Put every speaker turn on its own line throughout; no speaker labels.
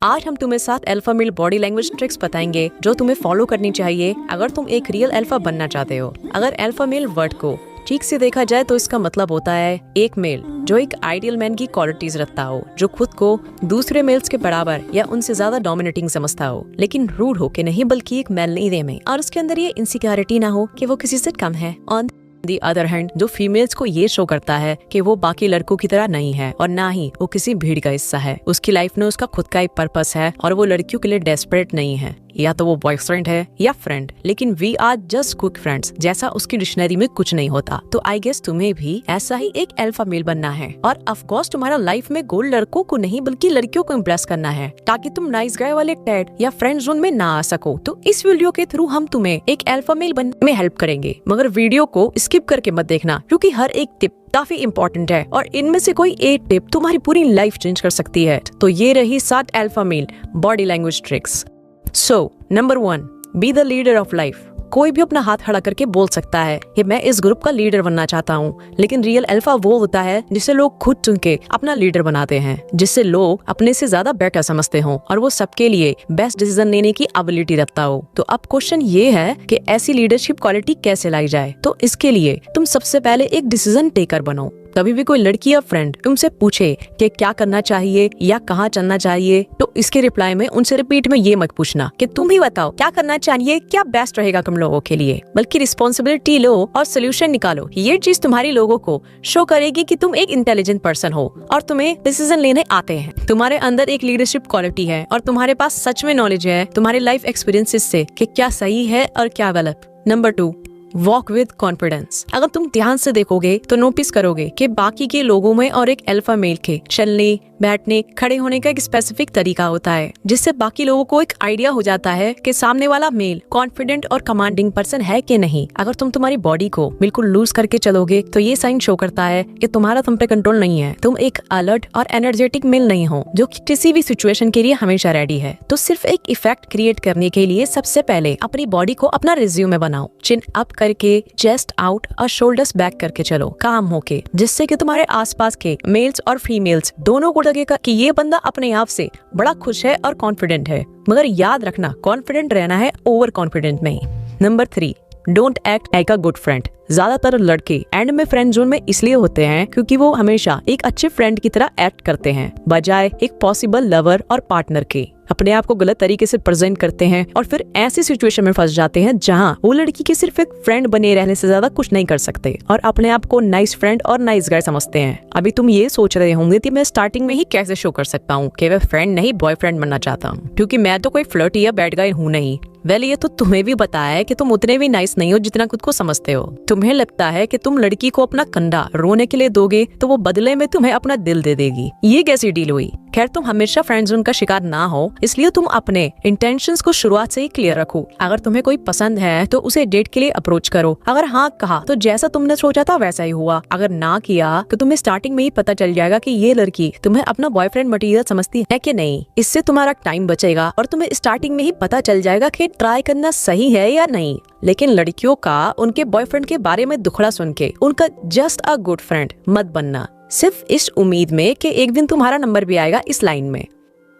आज हम तुम्हें 7 alpha male body language tricks बताएंगे जो तुम्हें फॉलो करनी चाहिए अगर तुम एक रियल अल्फा बनना चाहते हो। अगर अल्फा मेल वर्ड को ठीक से देखा जाए तो इसका मतलब होता है एक मेल जो एक आइडियल मैन की क्वालिटीज रखता हो, जो खुद को दूसरे मेल्स के बराबर या उनसे ज्यादा डोमिनेटिंग समझता हो, लेकिन रूड हो के नहीं बल्कि एक मैनली में, और उसके अंदर ये इनसिक्योरिटी ना हो कि वो किसी से कम है। ऑन दी अदर हैंड जो फीमेल्स को ये शो करता है कि वो बाकी लड़कों की तरह नहीं है और ना ही वो किसी भीड़ का हिस्सा है। उसकी लाइफ में उसका खुद का एक पर्पस है और वो लड़कियों के लिए डेस्परेट नहीं है, या तो वो बॉयफ्रेंड है या फ्रेंड, लेकिन we are just quick friends जैसा उसकी डिक्शनरी में कुछ नहीं होता। तो आई गेस तुम्हें भी ऐसा ही एक अल्फा मेल बनना है, और ऑफ कोर्स तुम्हारा लाइफ में गोल लड़कों को नहीं बल्कि लड़कियों को इम्प्रेस करना है ताकि तुम नाइस गाय वाले टैग या फ्रेंड जोन में ना आ सको। तो इस वीडियो के थ्रू हम तुम्हें एक अल्फा मेल बनने में हेल्प करेंगे, मगर वीडियो को स्किप करके मत देखना क्योंकि हर एक टिप काफी इम्पोर्टेंट है और इनमें से कोई एक टिप तुम्हारी पूरी लाइफ चेंज कर सकती है। तो ये रही 7 alpha male body language tricks. So, number 1, be the leader of life। कोई भी अपना हाथ खड़ा करके बोल सकता है कि मैं इस ग्रुप का लीडर बनना चाहता हूँ, लेकिन रियल अल्फा वो होता है जिसे लोग खुद चुन के अपना लीडर बनाते हैं, जिससे लोग अपने से ज्यादा बेटर समझते हों और वो सबके लिए बेस्ट डिसीजन लेने की एबिलिटी रखता हो। तो अब क्वेश्चन ये है कि ऐसी लीडरशिप क्वालिटी कैसे लाई जाए। तो इसके लिए तुम सबसे पहले एक डिसीजन टेकर बनो। कभी भी कोई लड़की या फ्रेंड तुमसे पूछे कि क्या करना चाहिए या कहाँ चलना चाहिए, तो इसके रिप्लाई में उनसे रिपीट में ये मत पूछना कि तुम ही बताओ क्या करना चाहिए, क्या बेस्ट रहेगा तुम लोगों के लिए, बल्कि रिस्पॉन्सिबिलिटी लो और सोल्यूशन निकालो। ये चीज तुम्हारी लोगों को शो करेगी कि तुम एक इंटेलिजेंट पर्सन हो और तुम्हें डिसीजन लेने आते हैं। तुम्हारे अंदर एक लीडरशिप क्वालिटी है और तुम्हारे पास सच में नॉलेज है तुम्हारे लाइफ एक्सपीरियंसेस से कि क्या सही है और क्या गलत। Number 2, walk with confidence. अगर तुम ध्यान से देखोगे तो नोटिस करोगे कि बाकी के लोगों में और एक अल्फा मेल के चलने, बैठने, खड़े होने का एक स्पेसिफिक तरीका होता है, जिससे बाकी लोगों को एक आइडिया हो जाता है कि सामने वाला मेल कॉन्फिडेंट और कमांडिंग पर्सन है कि नहीं। अगर तुम तुम्हारी बॉडी को बिल्कुल लूज करके चलोगे तो ये साइन शो करता है कि तुम्हारा तुम पे कंट्रोल नहीं है, तुम एक अलर्ट और एनर्जेटिक मेल नहीं हो जो किसी भी सिचुएशन के लिए हमेशा रेडी है। तो सिर्फ एक इफेक्ट क्रिएट करने के लिए सबसे पहले अपनी बॉडी को अपना रिज्यूमे बनाओ। चिन अप करके, चेस्ट आउट और शोल्डर्स बैक करके चलो काम होके, जिससे कि तुम्हारे आसपास के मेल्स और फीमेल्स दोनों को लगेगा कि ये बंदा अपने आप से बड़ा खुश है और कॉन्फिडेंट है। मगर याद रखना, कॉन्फिडेंट रहना है ओवर कॉन्फिडेंट नहीं। Number 3, don't act like a good friend. ज्यादातर लड़के एंड में फ्रेंड जोन में इसलिए होते हैं क्योंकि वो हमेशा एक अच्छे फ्रेंड की तरह एक्ट करते हैं बजाय एक पॉसिबल लवर और पार्टनर के। अपने आप को गलत तरीके से प्रेजेंट करते हैं और फिर ऐसी सिचुएशन में फंस जाते हैं जहां वो लड़की के सिर्फ एक फ्रेंड बने रहने से ज्यादा कुछ नहीं कर सकते और अपने आप को नाइस फ्रेंड और नाइस गाय समझते हैं। अभी तुम ये सोच रहे होंगे कि मैं स्टार्टिंग में ही कैसे शो कर सकता हूँ कि मैं फ्रेंड नहीं बॉयफ्रेंड बनना चाहता हूँ, क्योंकि मैं तो कोई फ्लर्टी या बैड गाय हूँ नहीं। वेल, ये तो तुम्हें भी बताया है कि तुम उतने भी नाइस नहीं हो जितना खुद को समझते हो। तुम्हें लगता है कि तुम लड़की को अपना कंधा रोने के लिए दोगे तो वो बदले में तुम्हें अपना दिल दे देगी। ये कैसी डील हुई? खैर, तुम हमेशा फ्रेंड जोन का शिकार ना हो, इसलिए तुम अपने इंटेंशंस को शुरुआत से ही क्लियर रखो। अगर तुम्हें कोई पसंद है तो उसे डेट के लिए अप्रोच करो। अगर हाँ कहा तो जैसा तुमने सोचा था वैसा ही हुआ। अगर ना किया तो तुम्हें स्टार्टिंग में ही पता चल जाएगा कि ये लड़की तुम्हें अपना बॉयफ्रेंड मटेरियल समझती है कि नहीं। इससे तुम्हारा टाइम बचेगा और तुम्हें स्टार्टिंग में ही पता चल जाएगा कि ट्राई करना सही है या नहीं। लेकिन लड़कियों का उनके बॉयफ्रेंड के बारे में दुखड़ा सुन के उनका जस्ट अ गुड फ्रेंड मत बनना, सिर्फ इस उम्मीद में कि एक दिन तुम्हारा नंबर भी आएगा इस लाइन में।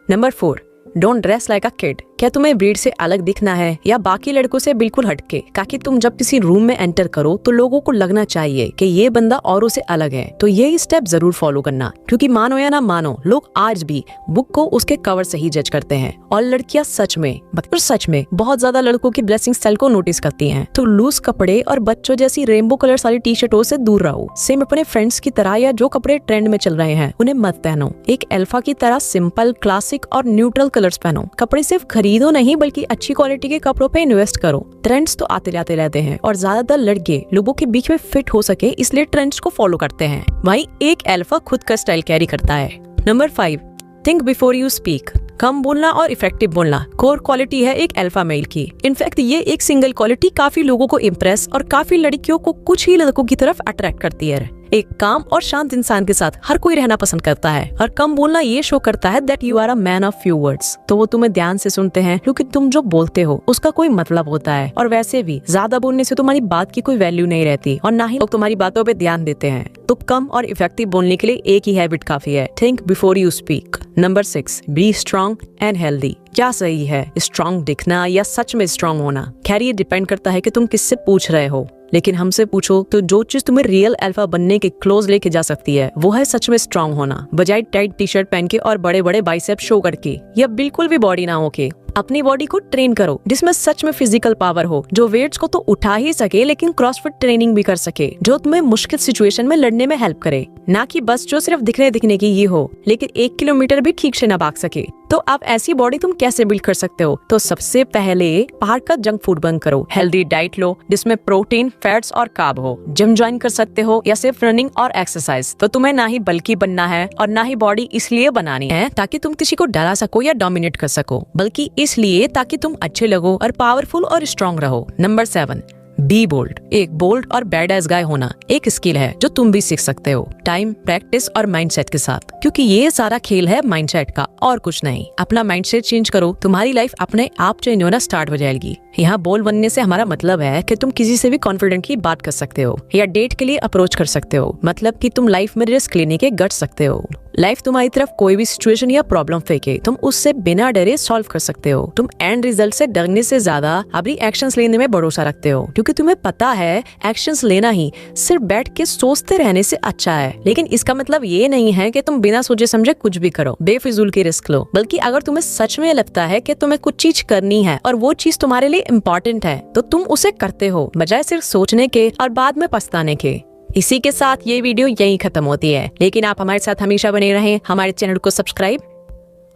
Number 4, don't dress like a kid. क्या तुम्हें ब्रीड से अलग दिखना है या बाकी लड़कों से बिल्कुल हटके, ताकि तुम जब किसी रूम में एंटर करो तो लोगों को लगना चाहिए कि ये बंदा औरों से अलग है। तो ये स्टेप जरूर फॉलो करना, क्योंकि मानो या ना मानो लोग आज भी बुक को उसके कवर से ही जज करते हैं और लड़कियां सच में बहुत ज्यादा लड़कों की ड्रेसिंग स्टाइल को नोटिस करती हैं। तो लूज कपड़े और बच्चों जैसी रेनबो कलर्स वाली टी शर्टों से दूर रहो। सेम अपने फ्रेंड्स की तरह या जो कपड़े ट्रेंड में चल रहे हैं उन्हें मत पहनो। एक अल्फा की तरह सिंपल, क्लासिक और न्यूट्रल कलर्स पहनो। कपड़े सिर्फ खरीदो नहीं बल्कि अच्छी क्वालिटी के कपड़ों पे इन्वेस्ट करो। ट्रेंड्स तो आते जाते रहते हैं और ज्यादातर लड़के लोगों के बीच में फिट हो सके इसलिए ट्रेंड्स को फॉलो करते हैं। वहीं एक अल्फा खुद का स्टाइल कैरी करता है। Number 5, think before you speak. कम बोलना और इफेक्टिव बोलना कोर क्वालिटी है एक अल्फा मेल की। इनफैक्ट ये एक सिंगल क्वालिटी काफी लोगों को इम्प्रेस और काफी लड़कियों को कुछ ही लड़कों की तरफ अट्रैक्ट करती है। एक काम और शांत इंसान के साथ हर कोई रहना पसंद करता है और कम बोलना ये शो करता है that you are a man of few words. तो वो तुम्हें ध्यान से सुनते हैं क्योंकि तुम जो बोलते हो उसका कोई मतलब होता है। और वैसे भी ज्यादा बोलने से तुम्हारी बात की कोई वैल्यू नहीं रहती और ना ही लोग तुम्हारी बातों पे ध्यान देते हैं। तो कम और इफेक्टिव बोलने के लिए एक ही हैबिट काफी है, think before you speak. Number 6, be strong and healthy. क्या सही है, स्ट्रॉन्ग दिखना या सच में स्ट्रॉन्ग होना? खैर ये डिपेंड करता है कि तुम किससे पूछ रहे हो, लेकिन हमसे पूछो तो जो चीज तुम्हें रियल अल्फा बनने के क्लोज लेके जा सकती है वो है सच में स्ट्रॉन्ग होना, बजाय टाइट टी शर्ट पहन के और बड़े बड़े बाइसेप शो करके या बिल्कुल भी बॉडी ना हो के। अपनी बॉडी को ट्रेन करो जिसमें सच में फिजिकल पावर हो, जो वेट्स को तो उठा ही सके लेकिन क्रॉसफिट ट्रेनिंग भी कर सके, जो तुम्हें मुश्किल सिचुएशन में लड़ने में हेल्प करे, ना कि बस जो सिर्फ दिखने की ये हो लेकिन 1 किलोमीटर भी ठीक से ना भाग सके। तो अब ऐसी बॉडी तुम कैसे बिल्ड कर सकते हो? तो सबसे पहले बाहर का जंक फूड बंद करो, हेल्दी डाइट लो जिसमें प्रोटीन, फैट्स और कार्ब हो। जिम ज्वाइन कर सकते हो या सिर्फ रनिंग और एक्सरसाइज। तो तुम्हें ना ही बल्कि बनना है और ना ही बॉडी इसलिए बनानी है ताकि तुम किसी को डरा सको या डोमिनेट कर सको, बल्कि इसलिए ताकि तुम अच्छे लगो और पावरफुल और स्ट्रॉन्ग रहो। Number 7, be bold. एक बोल्ड और बैड एस गाय होना एक स्किल है जो तुम भी सीख सकते हो, टाइम, प्रैक्टिस और माइंडसेट के साथ, क्योंकि ये सारा खेल है माइंडसेट का और कुछ नहीं। अपना माइंडसेट चेंज करो, तुम्हारी लाइफ अपने आप चेंज होना स्टार्ट हो जाएगी। यहाँ बोल्ड बनने से हमारा मतलब है कि तुम किसी से भी कॉन्फिडेंटली बात कर सकते हो या डेट के लिए अप्रोच कर सकते हो, मतलब कि तुम लाइफ में रिस्क लेने के गट सकते हो। लाइफ तुम्हारी तरफ कोई भी सिचुएशन या प्रॉब्लम फेंके, तुम उससे बिना डरे सॉल्व कर सकते हो। तुम एंड रिजल्ट से डरने से ज्यादा अपनी एक्शंस लेने में भरोसा रखते हो, क्योंकि तुम्हें पता है एक्शंस लेना ही सिर्फ बैठ के सोचते रहने से अच्छा है। लेकिन इसका मतलब ये नहीं है कि तुम बिना सोचे समझे कुछ भी करो, बेफिजूल की रिस्क लो, बल्कि अगर तुम्हें सच में लगता है कि तुम्हें कुछ चीज करनी है और वो चीज तुम्हारे लिए इम्पोर्टेंट है तो तुम उसे करते हो, बजाय सिर्फ सोचने के और बाद में पछताने के। इसी के साथ ये वीडियो यहीं खत्म होती है, लेकिन आप हमारे साथ हमेशा बने रहें, हमारे चैनल को सब्सक्राइब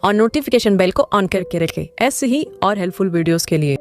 और नोटिफिकेशन बेल को ऑन करके रखें ऐसे ही और हेल्पफुल वीडियोस के लिए।